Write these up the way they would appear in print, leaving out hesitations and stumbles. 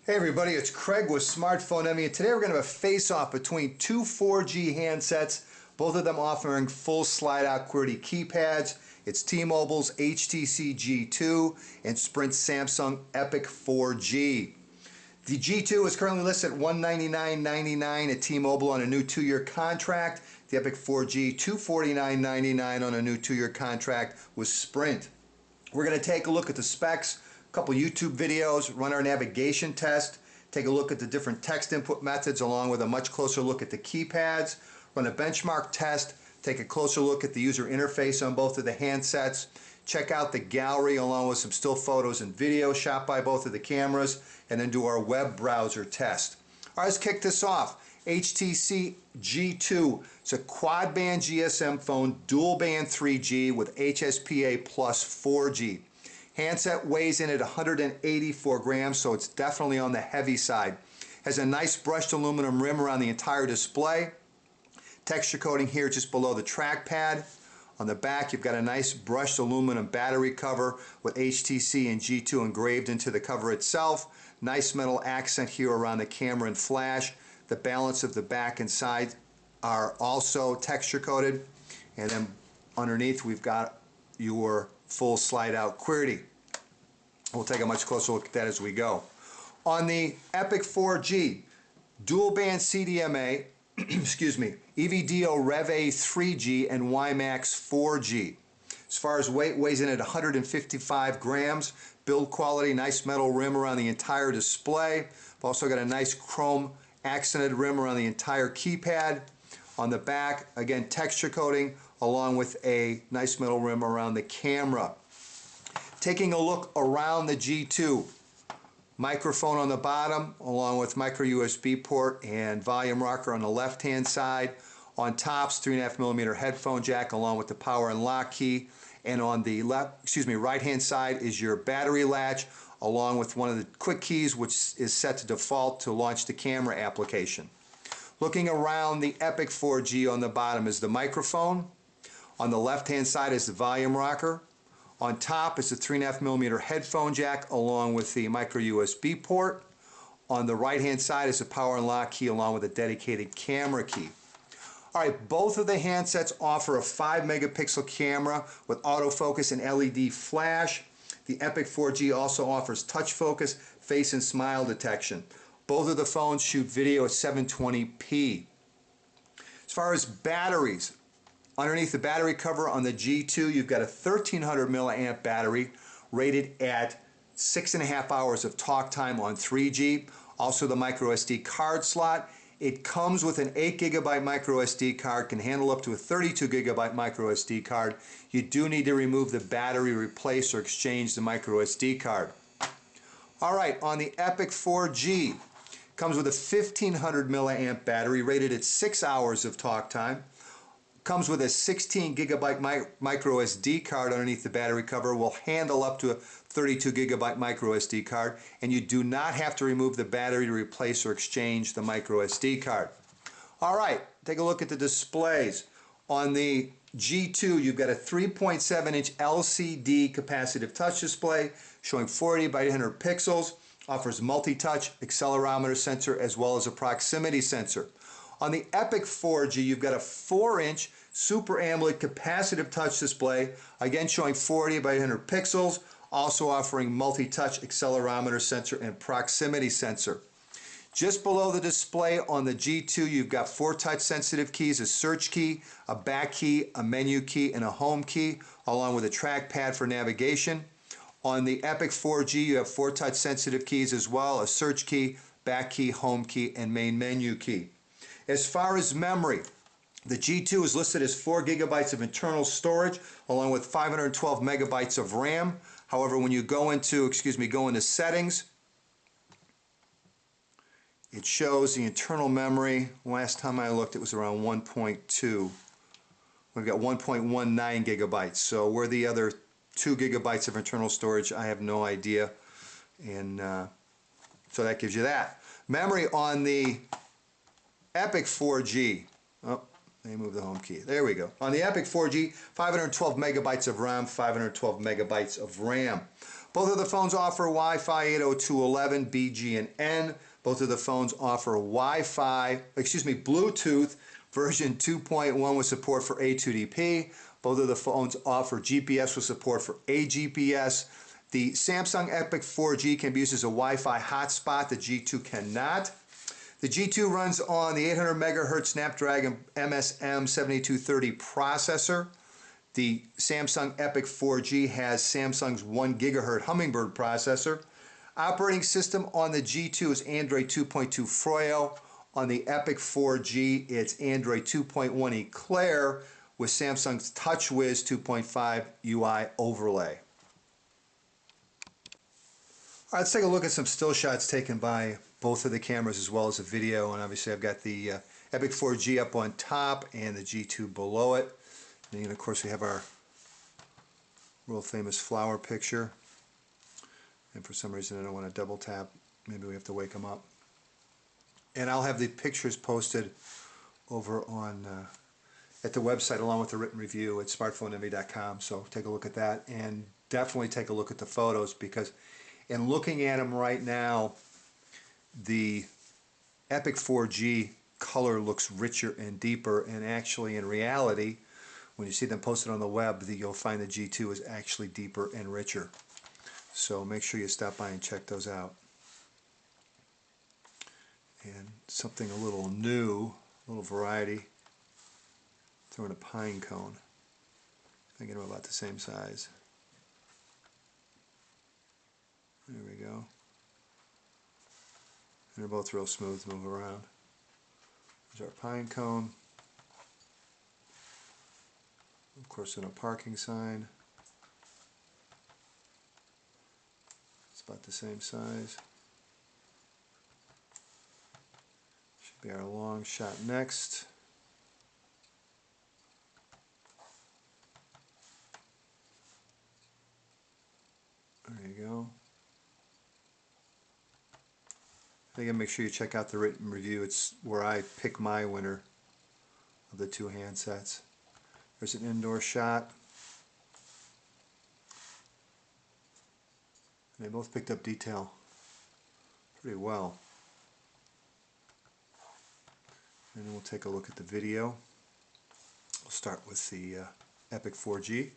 Hey everybody, it's Craig with Smartphone Emmy, and today we're going to have a face-off between two 4G handsets, both of them offering full slide-out QWERTY keypads. It's T-Mobile's HTC G2 and Sprint's Samsung Epic 4G. The G2 is currently listed at $199.99 at T-Mobile on a new 2-year contract. The Epic 4G, $249.99 on a new 2-year contract with Sprint. We're going to take a look at the specs, a couple YouTube videos, run our navigation test, take a look at the different text input methods along with a much closer look at the keypads, run a benchmark test, take a closer look at the user interface on both of the handsets, check out the gallery along with some still photos and video shot by both of the cameras, and then do our web browser test. All right, let's kick this off. HTC G2. It's a quad band GSM phone, dual band 3G with HSPA plus 4G. Handset weighs in at 184 grams, so it's definitely on the heavy side. Has a nice brushed aluminum rim around the entire display. Texture coating here just below the trackpad. On the back you've got a nice brushed aluminum battery cover with HTC and G2 engraved into the cover itself. Nice metal accent here around the camera and flash. The balance of the back and side are also texture coated. And then underneath we've got your full slide out QWERTY. We'll take a much closer look at that as we go. On the Epic 4G, dual band CDMA, excuse me, EVDO Rev A 3G and WiMAX 4G. As far as weight, weighs in at 155 grams. Build quality, nice metal rim around the entire display. We've also got a nice chrome accented rim around the entire keypad. On the back, again, texture coating along with a nice metal rim around the camera. Taking a look around the G2, microphone on the bottom along with micro USB port and volume rocker on the left hand side. On top's 3.5mm headphone jack along with the power and lock key, and on the right hand side is your battery latch along with one of the quick keys which is set to default to launch the camera application. Looking around the Epic 4G, on the bottom is the microphone. On the left hand side is the volume rocker. On top is the 3.5mm headphone jack along with the micro USB port. On the right hand side is the power and lock key along with a dedicated camera key. Alright, both of the handsets offer a 5 megapixel camera with autofocus and LED flash. The Epic 4G also offers touch focus, face and smile detection. Both of the phones shoot video at 720p. As far as batteries, underneath the battery cover on the G2 you've got a 1300 milliamp battery rated at 6.5 hours of talk time on 3G. Also the micro SD card slot. It comes with an 8 gigabyte micro SD card, can handle up to a 32 gigabyte micro SD card. You do need to remove the battery, replace or exchange the micro SD card. Alright, on the Epic 4G, comes with a 1500 milliamp battery rated at 6 hours of talk time. Comes with a 16 gigabyte micro SD card underneath the battery cover, will handle up to a 32 gigabyte micro SD card, and you do not have to remove the battery to replace or exchange the micro SD card. Alright, take a look at the displays. On the G2 you've got a 3.7 inch LCD capacitive touch display showing 480 by 800 pixels, offers multi-touch accelerometer sensor as well as a proximity sensor. On the Epic 4G you've got a 4-inch Super AMOLED capacitive touch display, again showing 480 by 800 pixels, also offering multi-touch accelerometer sensor and proximity sensor. Just below the display on the G2 you've got 4 touch sensitive keys, a search key, a back key, a menu key, and a home key, along with a trackpad for navigation. On the Epic 4G you have 4 touch sensitive keys as well, a search key, back key, home key, and main menu key. As far as memory, the G2 is listed as 4 gigabytes of internal storage along with 512 megabytes of RAM. However, when you go into settings, it shows the internal memory. Last time I looked it was around 1.2. We've got 1.19 gigabytes. So where the other 2 gigabytes of internal storage, I have no idea. And so that gives you that. Memory on the Epic 4G. Oh, let me move the home key. There we go. On the Epic 4G, 512 megabytes of RAM, 512 megabytes of RAM. Both of the phones offer Wi-Fi 802.11, B, G, and N. Both of the phones offer Bluetooth version 2.1 with support for A2DP. Both of the phones offer GPS with support for AGPS. The Samsung Epic 4G can be used as a Wi-Fi hotspot. The G2 cannot. The G2 runs on the 800 MHz Snapdragon MSM 7230 processor. The Samsung Epic 4G has Samsung's 1 GHz Hummingbird processor. Operating system on the G2 is Android 2.2 Froyo. On the Epic 4G, it's Android 2.1 Eclair with Samsung's TouchWiz 2.5 UI overlay. All right, let's take a look at some still shots taken by both of the cameras as well as the video. And obviously I've got the Epic 4G up on top and the G2 below it. And then of course we have our world famous flower picture. And for some reason I don't want to double tap. Maybe we have to wake them up. And I'll have the pictures posted over on at the website along with the written review at smartphoneenvy.com. So take a look at that and definitely take a look at the photos, because in looking at them right now, the Epic 4G color looks richer and deeper, and actually in reality, when you see them posted on the web, you'll find the G2 is actually deeper and richer. So make sure you stop by and check those out. And something a little new, a little variety, throwing a pine cone. Thinking of about the same size. There we go. And they're both real smooth to move around. There's our pine cone. Of course, in a parking sign. It's about the same size. Should be our long shot next. There you go. Again, make sure you check out the written review. It's where I pick my winner of the two handsets. There's an indoor shot. And they both picked up detail pretty well. And then we'll take a look at the video. We'll start with the Epic 4G.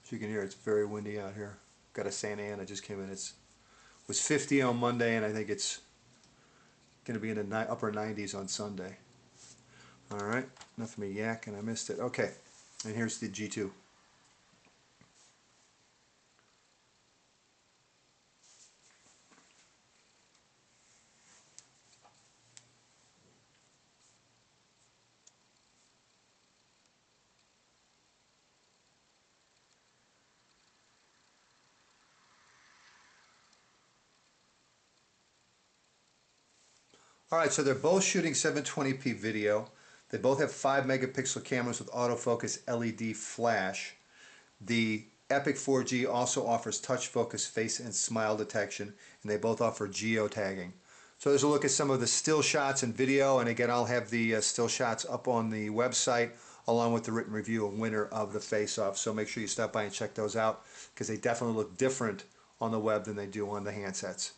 As you can hear, it's very windy out here. Got a Santa Ana just came in. It was 50 on Monday, and I think it's going to be in the upper 90s on Sunday. All right, enough of me yakking. I missed it. Okay, and here's the G2. Alright, so they're both shooting 720p video. They both have 5 megapixel cameras with autofocus LED flash. The Epic 4G also offers touch focus face and smile detection, and they both offer geotagging. So there's a look at some of the still shots and video, and again I'll have the still shots up on the website along with the written review and winner of the face-off. So make sure you stop by and check those out, because they definitely look different on the web than they do on the handsets.